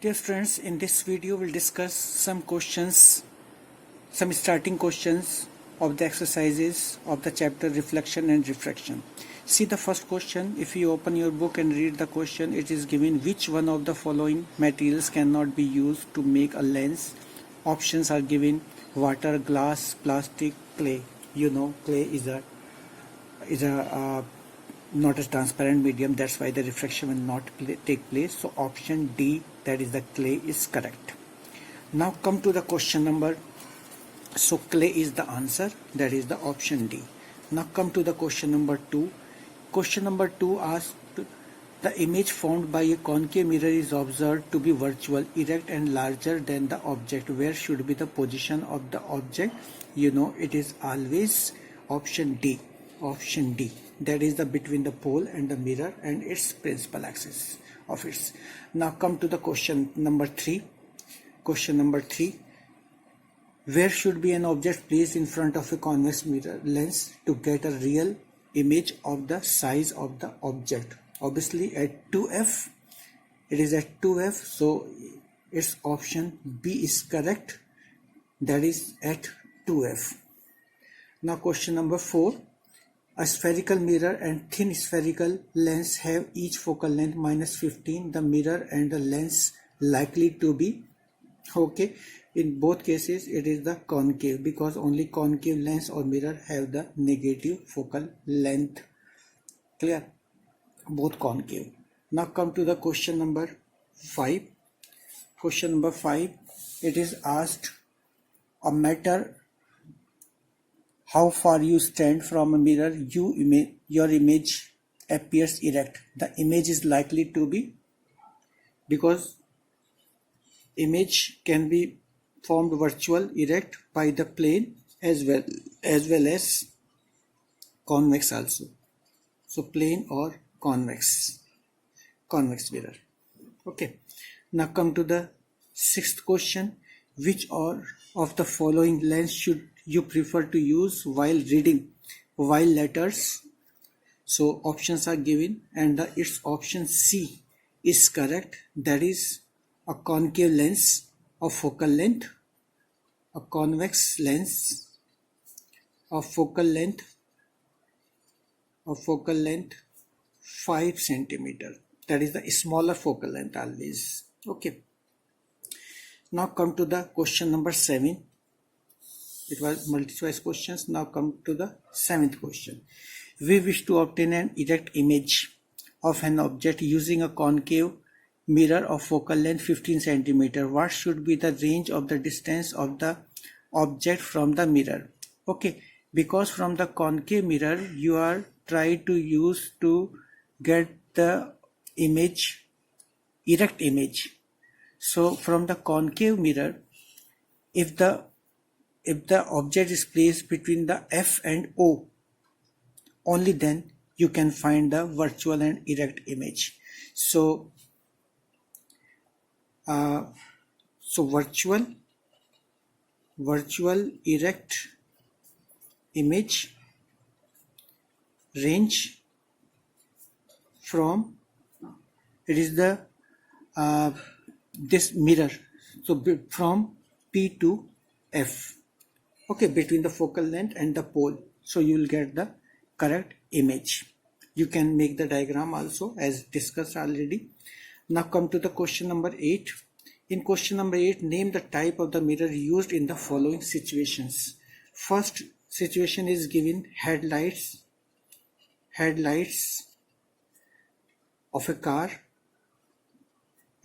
Dear friends, in this video we'll discuss some starting questions of the exercises of the chapter Reflection and Refraction. See the first question. If you open your book and read the question, it is given which one of the following materials cannot be used to make a lens. Options are given: water, glass, plastic, clay. You know, clay is a not a transparent medium, that's why the refraction will not take place. So option D, that is the clay, is correct. Now come to the question number. So clay is the answer, that is the option D. Now come to the question number 2. Question number 2 asks, the image formed by a concave mirror is observed to be virtual, erect and larger than the object. Where should be the position of the object? You know, it is always option D. Option D, that is the between the pole and the mirror and its principal axis of its. Now come to the question number 3. Question number 3. Where should be an object placed in front of a convex mirror lens to get a real image of the size of the object? Obviously at 2f. It is at 2f, so its option B is correct, that is at 2f. Now question number 4. A spherical mirror and thin spherical lens have each focal length -15. The mirror and the lens likely to be, okay, in both cases it is the concave, because only concave lens or mirror have the negative focal length. Clear? Both concave. Now come to the question number 5. Question number 5. It is asked, a matter how far you stand from a mirror, your image appears erect. The image is likely to be, because image can be formed virtual, erect by the plane as well as convex also. So plane or convex mirror. Okay. Now come to the 6th question. Which of the following lens should you prefer to use while reading while letters? So options are given and its option C is correct, that is a concave lens of focal length, a convex lens of focal length 5 centimeter, that is the smaller focal length always. Okay. Now come to the question number 7. It was multi-choice questions. Now come to the 7th question. We wish to obtain an erect image of an object using a concave mirror of focal length 15 centimeter. What should be the range of the distance of the object from the mirror? Okay, because from the concave mirror you are trying to use to get the image, erect image. So from the concave mirror, if the object is placed between the F and O, only then you can find the virtual and erect image. So virtual erect image range from, it is the this mirror, so from P to F, okay, between the focal length and the pole, so you will get the correct image. You can make the diagram also as discussed already. Now come to the question number 8. In question number 8, name the type of the mirror used in the following situations. First situation is given headlights of a car,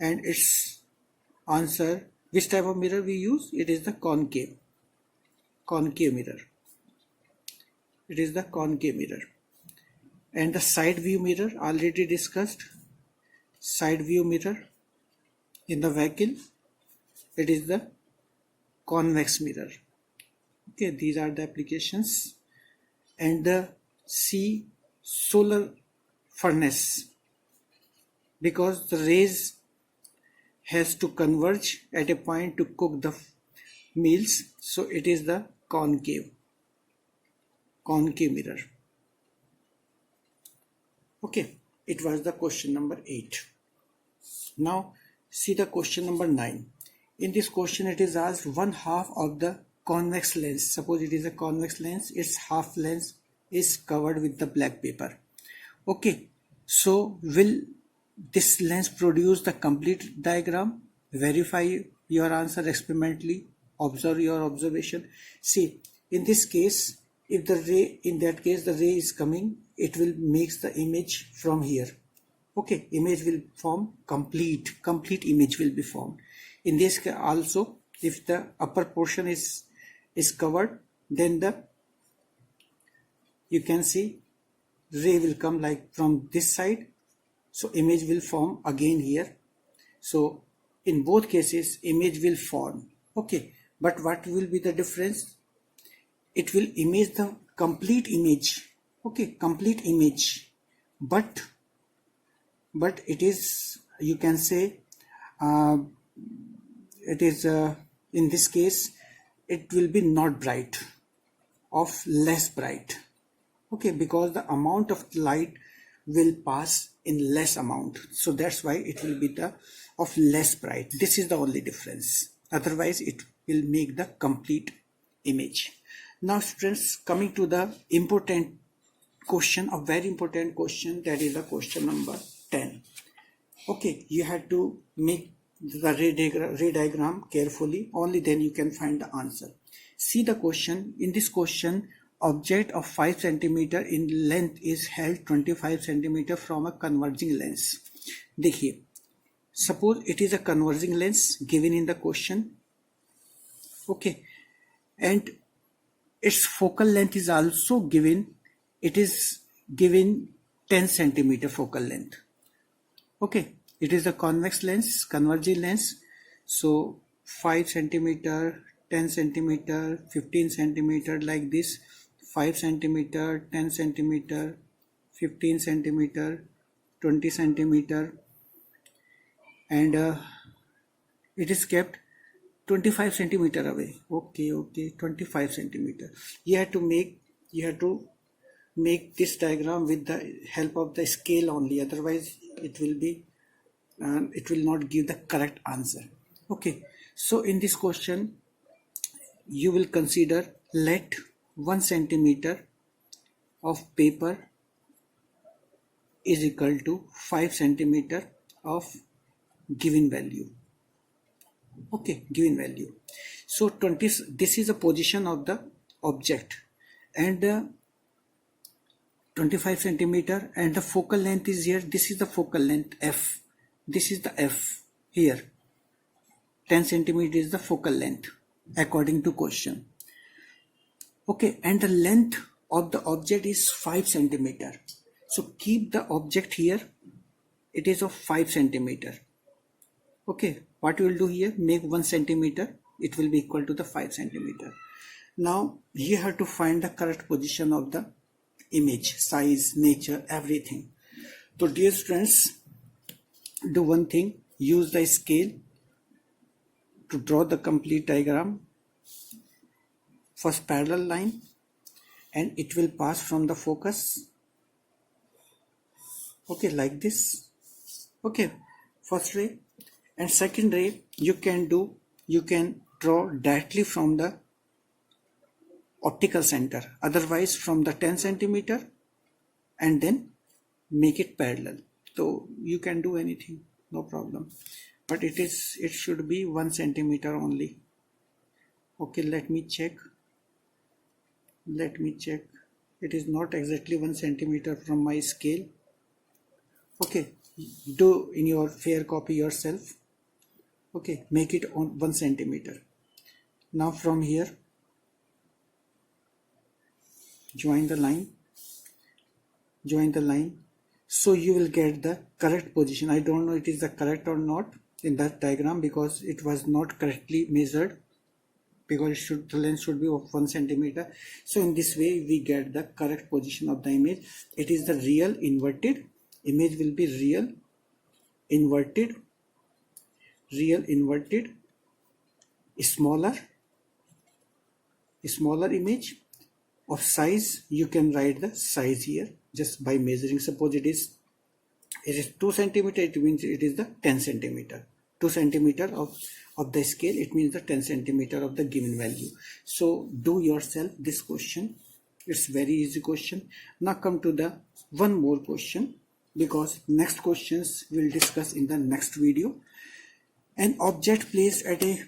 and its answer, which type of mirror we use? It is the concave mirror. It is the concave mirror. And the side view mirror, already discussed. Side view mirror in the vehicle, it is the convex mirror. Okay, these are the applications. And the C, solar furnace, because the rays has to converge at a point to cook the meals, so it is the concave mirror. Okay, it was the question number 8. Now See the question number 9. In this question it is asked one half of the convex lens. Suppose it is a convex lens, its half lens is covered with the black paper. Okay, so will this lens produce the complete diagram? Verify your answer experimentally. Observe your observation. See, in this case, if the ray, in that case the ray is coming, it will make the image from here. Okay, image will form complete image will be formed. In this case also, if the upper portion is covered, then you can see ray will come like from this side, so image will form again here. So in both cases image will form. Okay, but what will be the difference? It will image the complete image. Okay, complete image, but it is, you can say, it is in this case it will be not bright, of less bright. Okay, because the amount of light will pass in less amount, so that's why it will be the of less bright. This is the only difference, otherwise it will make the complete image. Now students, coming to the important question, a very important question, that is the question number 10. Okay, you have to make the ray diagram carefully, only then you can find the answer. See the question. In this question, object of 5 cm in length is held 25 cm from a converging lens. देखिए, suppose it is a converging lens given in the question. Okay, and its focal length is also given. It is given 10 cm focal length. Okay, it is a convex lens, converging lens. So 5 cm, 10 cm, 15 cm, like this. 5 cm, 10 cm, 15 cm, 20 cm, and it is kept 25 cm away. Okay, 25 cm. You have to make this diagram with the help of the scale only, otherwise it will not give the correct answer. Okay, so in this question you will consider, let 1 centimeter of paper is equal to 5 centimeter of given value. Okay, given value. So 20, this is the position of the object, and 25 centimeter, and the focal length is here. This is the focal length f. This is the f here. 10 centimeter is the focal length according to question. Okay, and the length of the object is 5 centimeter. So keep the object here. It is of 5 centimeter. Okay, what you will do here? Make 1 centimeter. It will be equal to the 5 centimeter. Now you have to find the correct position of the image, size, nature, everything. So dear friends, do one thing. Use the scale to draw the complete diagram. First parallel line, and it will pass from the focus. Okay, like this. Okay, first ray, and second ray you can draw directly from the optical center, otherwise from the 10 centimeter, and then make it parallel. So you can do anything, no problem, but it should be 1 centimeter only. Okay, let me check. It is not exactly 1 centimeter from my scale. Okay, do in your fair copy yourself. Okay, make it on 1 centimeter. Now from here join the line, so you will get the correct position. I don't know it is the correct or not in that diagram, because it was not correctly measured, because the length should be of 1 centimeter. So in this way we get the correct position of the image. It is the real inverted image, will be real inverted, smaller image of size. You can write the size here just by measuring. Suppose it is 2 centimeter, it means it is the 10 centimeter. 2 centimeter of the scale, it means the 10 centimeter of the given value. So do yourself this question. It's very easy question. Now come to the one more question, because next questions we'll discuss in the next video. An object placed at a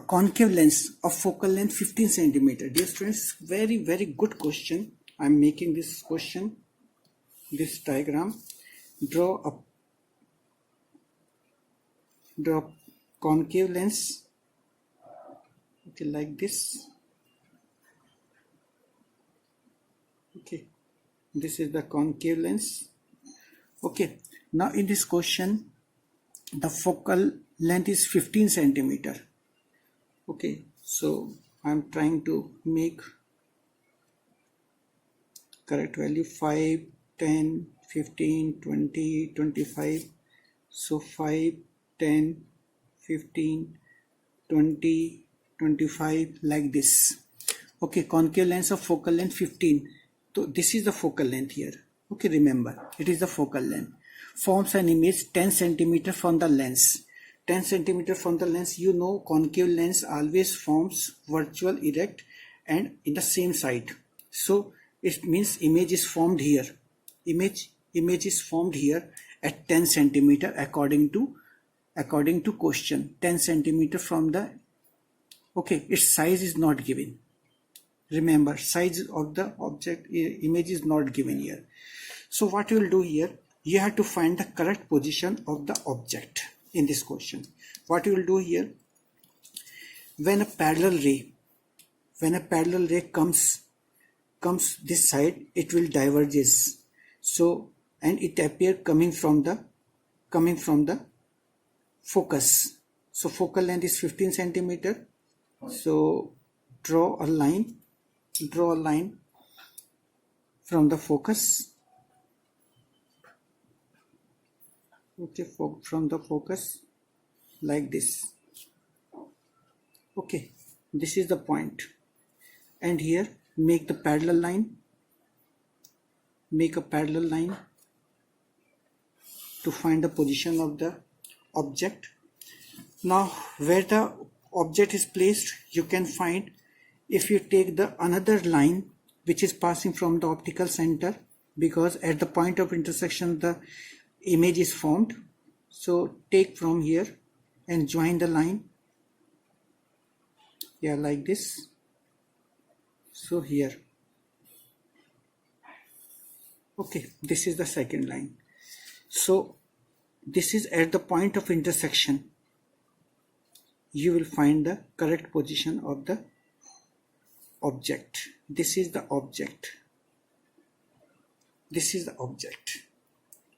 concave lens of focal length 15 centimeter. Dear students, very good question. I'm making this question, this diagram. Draw concave lens, okay, like this. Okay, this is the concave lens. Okay, now in this question the focal length is 15 centimeter. Okay, so I'm trying to make correct value: 5, 10, 15, 20, 25. So 5, 10, 15, 20, 25, like this. Okay, concave lens of focal length 15. So this is the focal length here. Okay, remember, it is the focal length. Forms an image 10 centimeter from the lens. 10 centimeter from the lens, you know concave lens always forms virtual, erect and in the same side. So it means image is formed here. Image is formed here at 10 centimeter according to question. 10 centimeter from the, okay, its size is not given. Remember, size of the object image is not given here. So what you will do here, you have to find the correct position of the object in this question. What you will do here, when a parallel ray comes this side, it will diverges. So, and it appear coming from the focus. So focal length is 15 centimeter. So draw a line from the focus. Okay, from the focus, like this. Okay, this is the point, and here make the parallel line. Make a parallel line to find the position of the object. Now where the object is placed, you can find if you take the another line which is passing from the optical center, because at the point of intersection the image is formed. So take from here and join the line, yeah, like this. So here, okay, this is the second line. So this is at the point of intersection. You will find the correct position of the object. This is the object. This is the object.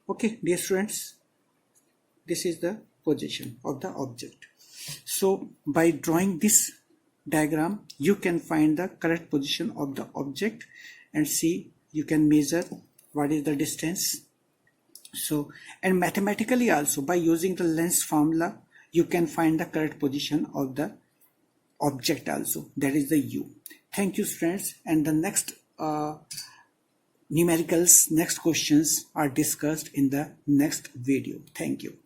Okay, dear students, this is the position of the object. So by drawing this diagram, you can find the correct position of the object and see, you can measure what is the distance. So, and mathematically also, by using the lens formula, you can find the correct position of the object also, that is the U. Thank you, friends, and the next numericals, next questions are discussed in the next video. Thank you.